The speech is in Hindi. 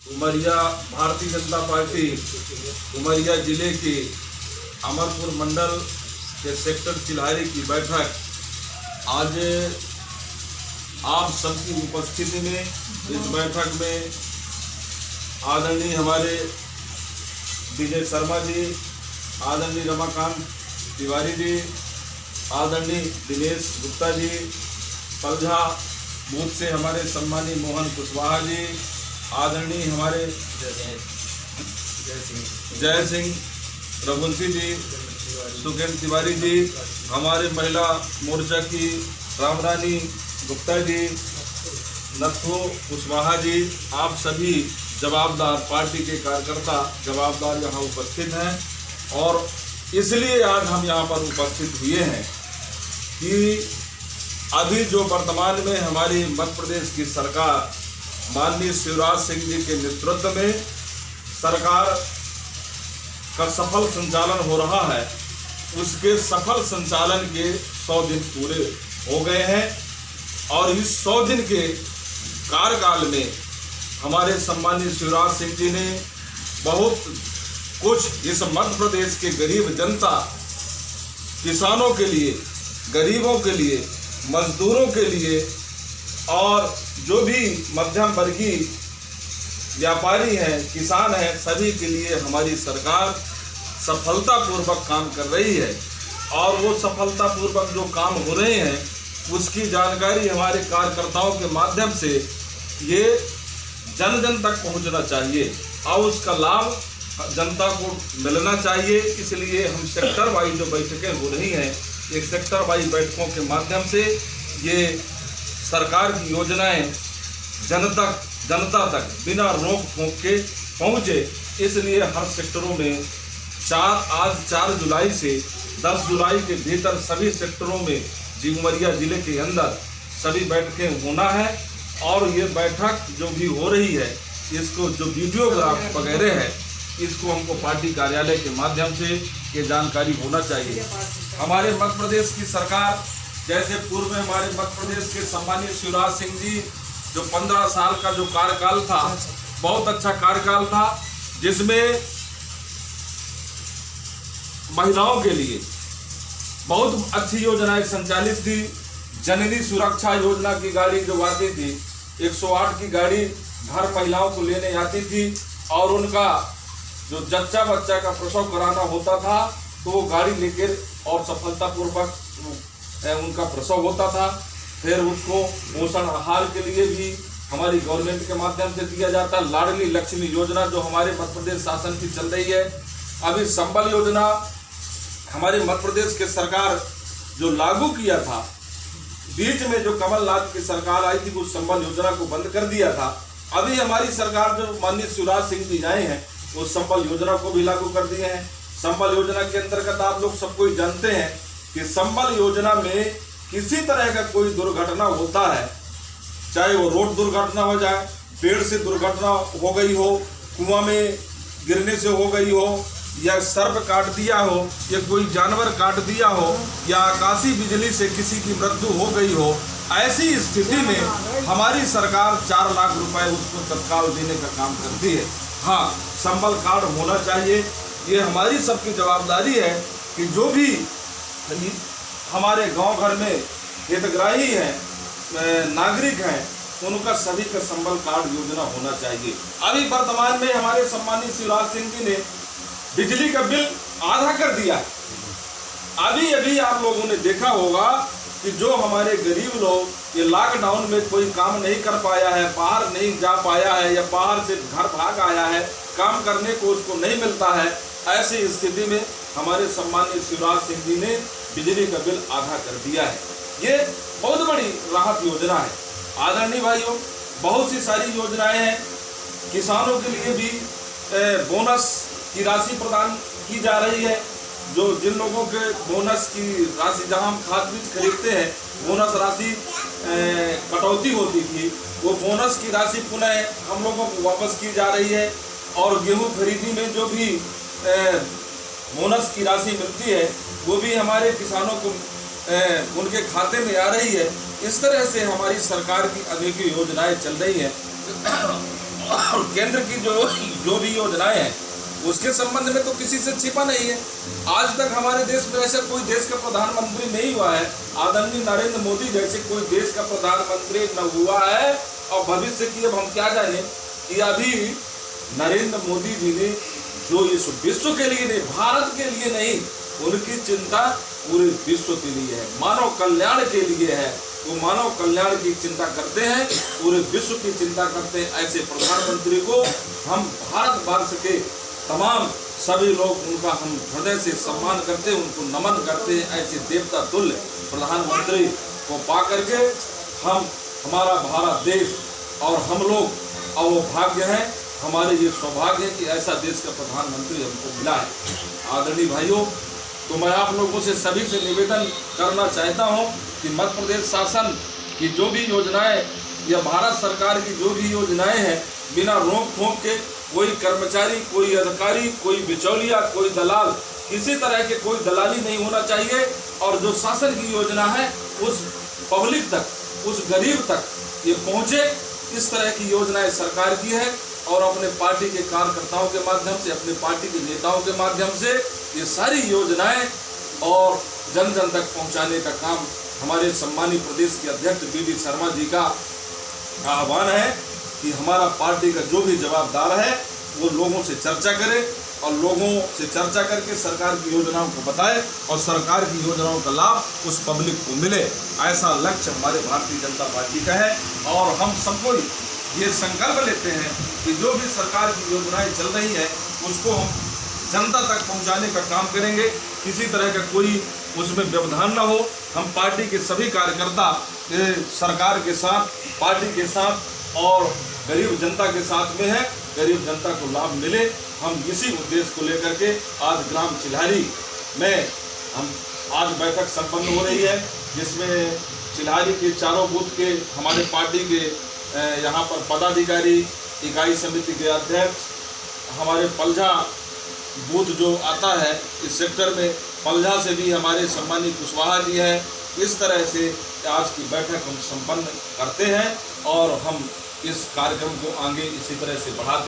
उमरिया भारतीय जनता पार्टी उमरिया जिले के अमरपुर मंडल के सेक्टर चिल्हारी की बैठक आज आप सबकी उपस्थिति में इस बैठक में आदरणीय हमारे विजय शर्मा जी, आदरणीय रमाकांत तिवारी जी, आदरणीय दिनेश गुप्ता जी, पलझा बूथ से हमारे सम्मानीय मोहन कुशवाहा जी, आदरणीय हमारे जय सिंह रघुवंशी जी, सुखेंद्र तिवारी जी, हमारे महिला मोर्चा की रामरानी गुप्ता जी, नथु कुशवाहा जी, आप सभी जवाबदार पार्टी के कार्यकर्ता जवाबदार यहाँ उपस्थित हैं। और इसलिए आज हम यहाँ पर उपस्थित हुए हैं कि अभी जो वर्तमान में हमारी मध्य प्रदेश की सरकार माननीय शिवराज सिंह जी के नेतृत्व में सरकार का सफल संचालन हो रहा है, उसके सफल संचालन के 100 दिन पूरे हो गए हैं। और इस 100 दिन के कार्यकाल में हमारे सम्मानीय शिवराज सिंह जी ने बहुत कुछ इस मध्य प्रदेश के गरीब जनता, किसानों के लिए, गरीबों के लिए, मजदूरों के लिए और जो भी मध्यम वर्गीय व्यापारी हैं, किसान हैं, सभी के लिए हमारी सरकार सफलतापूर्वक काम कर रही है। और वो सफलतापूर्वक जो काम हो रहे हैं उसकी जानकारी हमारे कार्यकर्ताओं के माध्यम से ये जन जन तक पहुंचना चाहिए और उसका लाभ जनता को मिलना चाहिए। इसलिए हम सेक्टर वाइज जो बैठकें हो रही हैं, एक सेक्टर वाइज बैठकों के माध्यम से ये सरकार की योजनाएं जनता तक बिना रोक टोक के पहुँचे, इसलिए हर सेक्टरों में आज 4 जुलाई से 10 जुलाई के भीतर सभी सेक्टरों में उमरिया जिले के अंदर सभी बैठकें होना है। और ये बैठक जो भी हो रही है, इसको जो वीडियोग्राफ वगैरह है, इसको हमको पार्टी कार्यालय के माध्यम से ये जानकारी होना चाहिए। हमारे मध्य प्रदेश की सरकार, जैसे पूर्व में हमारे मध्य प्रदेश के सम्मानीय शिवराज सिंह जी जो 15 साल का जो कार्यकाल था, बहुत अच्छा कार्यकाल था, जिसमें महिलाओं के लिए बहुत अच्छी योजनाएं संचालित थी। जननी सुरक्षा योजना की गाड़ी जो आती थी, 108 की गाड़ी घर महिलाओं को लेने आती थी और उनका जो जच्चा बच्चा का प्रसव कराना होता था तो वो गाड़ी लेकर और सफलतापूर्वक उनका प्रसव होता था। फिर उसको पोषण आहार के लिए भी हमारी गवर्नमेंट के माध्यम से दिया जाता। लाडली लक्ष्मी योजना जो हमारे मध्य प्रदेश शासन की चल रही है। अभी संबल योजना हमारे मध्य प्रदेश के सरकार जो लागू किया था, बीच में जो कमलनाथ की सरकार आई थी उस संबल योजना को बंद कर दिया था। अभी हमारी सरकार जो माननीय शिवराज सिंह जी आए हैं, वो संबल योजना को भी लागू कर दिए हैं। संबल योजना के अंतर्गत आप लोग सब कोई जानते हैं कि संबल योजना में किसी तरह का कोई दुर्घटना होता है, चाहे वो रोड दुर्घटना हो जाए, पेड़ से दुर्घटना हो गई हो, कुआं में गिरने से हो गई हो, या सर्प काट दिया हो, या कोई जानवर काट दिया हो, या आकाशीय बिजली से किसी की मृत्यु हो गई हो, ऐसी स्थिति में हमारी सरकार 4 लाख रुपए उसको तत्काल देने का काम करती है। हाँ, संबल कार्ड होना चाहिए। ये हमारी सबकी जवाबदारी है कि जो भी हमारे गांव घर में हितग्राही हैं, नागरिक हैं, उनका सभी का संबल कार्ड योजना होना चाहिए। अभी वर्तमान में हमारे सम्मानित शिवराज सिंह जी ने बिजली का बिल आधा कर दिया है। अभी आप लोगों ने देखा होगा कि जो हमारे गरीब लोग ये लॉकडाउन में कोई काम नहीं कर पाया है, बाहर नहीं जा पाया है, या बाहर से घर भाग आया है, काम करने को उसको नहीं मिलता है, ऐसी स्थिति में हमारे सम्मानीय शिवराज सिंह जी ने बिजली का बिल आधा कर दिया है। ये बहुत बड़ी राहत योजना है। आदरणीय भाइयों, बहुत सी सारी योजनाएं हैं। किसानों के लिए भी बोनस की राशि प्रदान की जा रही है। जो जिन लोगों के बोनस की राशि, जहां हम खाद बीज खरीदते हैं, बोनस राशि कटौती होती थी, वो बोनस की राशि पुनः हम लोगों को वापस की जा रही है। और गेहूं खरीदी में जो भी बोनस की राशि मिलती है, वो भी हमारे किसानों को उनके खाते में आ रही है। इस तरह से हमारी सरकार की अनेक योजनाएं चल रही हैं। और केंद्र की जो भी योजनाएं हैं उसके संबंध में तो किसी से छिपा नहीं है। आज तक हमारे देश में ऐसा कोई देश का प्रधानमंत्री नहीं हुआ है, आदरणीय नरेंद्र मोदी जैसे कोई देश का प्रधानमंत्री न हुआ है। और भविष्य की अब हम क्या जाने कि अभी नरेंद्र मोदी जी ने जो इस विश्व के लिए नहीं, भारत के लिए नहीं, उनकी चिंता पूरे विश्व के लिए है, मानव कल्याण के लिए है। वो मानव कल्याण की चिंता करते हैं, पूरे विश्व की चिंता करते हैं। ऐसे प्रधानमंत्री को हम भारतवर्ष के तमाम सभी लोग उनका हम हृदय से सम्मान करते हैं, उनको नमन करते हैं। ऐसे देवता तुल्य प्रधानमंत्री को पा करके हमारा भारत देश और हम लोग और वो भाग्य है, हमारे ये सौभाग्य है कि ऐसा देश का प्रधानमंत्री हमको मिला है। आदरणीय भाइयों, तो मैं आप लोगों से सभी से निवेदन करना चाहता हूँ कि मध्य प्रदेश शासन की जो भी योजनाएं या भारत सरकार की जो भी योजनाएं हैं, बिना रोक ठोक के कोई कर्मचारी, कोई अधिकारी, कोई बिचौलिया, कोई दलाल, किसी तरह के कोई दलाली नहीं होना चाहिए। और जो शासन की योजना है उस पब्लिक तक, उस गरीब तक ये पहुँचे, इस तरह की योजनाएं सरकार की है। और अपने पार्टी के कार्यकर्ताओं के माध्यम से, अपने पार्टी के नेताओं के माध्यम से ये सारी योजनाएं और जन जन तक पहुंचाने का काम हमारे सम्मानित प्रदेश के अध्यक्ष बी.डी. शर्मा जी का आह्वान है कि हमारा पार्टी का जो भी जवाबदार है वो लोगों से चर्चा करे और लोगों से चर्चा करके सरकार की योजनाओं को बताए और सरकार की योजनाओं का लाभ उस पब्लिक को मिले। ऐसा लक्ष्य हमारे भारतीय जनता पार्टी का है। और हम सबको ये संकल्प लेते हैं कि जो भी सरकार की योजनाएं चल रही है उसको हम जनता तक पहुंचाने का काम करेंगे। किसी तरह का कोई उसमें व्यवधान ना हो। हम पार्टी के सभी कार्यकर्ता सरकार के साथ, पार्टी के साथ और गरीब जनता के साथ में है। गरीब जनता को लाभ मिले, हम इसी उद्देश्य को लेकर के आज ग्राम चिल्हारी में हम आज बैठक संपन्न हो रही है, जिसमें चिल्हारी के चारों बूथ के हमारे पार्टी के यहाँ पर पदाधिकारी, इकाई समिति के अध्यक्ष, हमारे पलझा बूथ जो आता है इस सेक्टर में, पलझा से भी हमारे सम्मानित कुशवाहा जी हैं। इस तरह से आज की बैठक हम संपन्न करते हैं और हम इस कार्यक्रम को आगे इसी तरह से बढ़ाते हैं।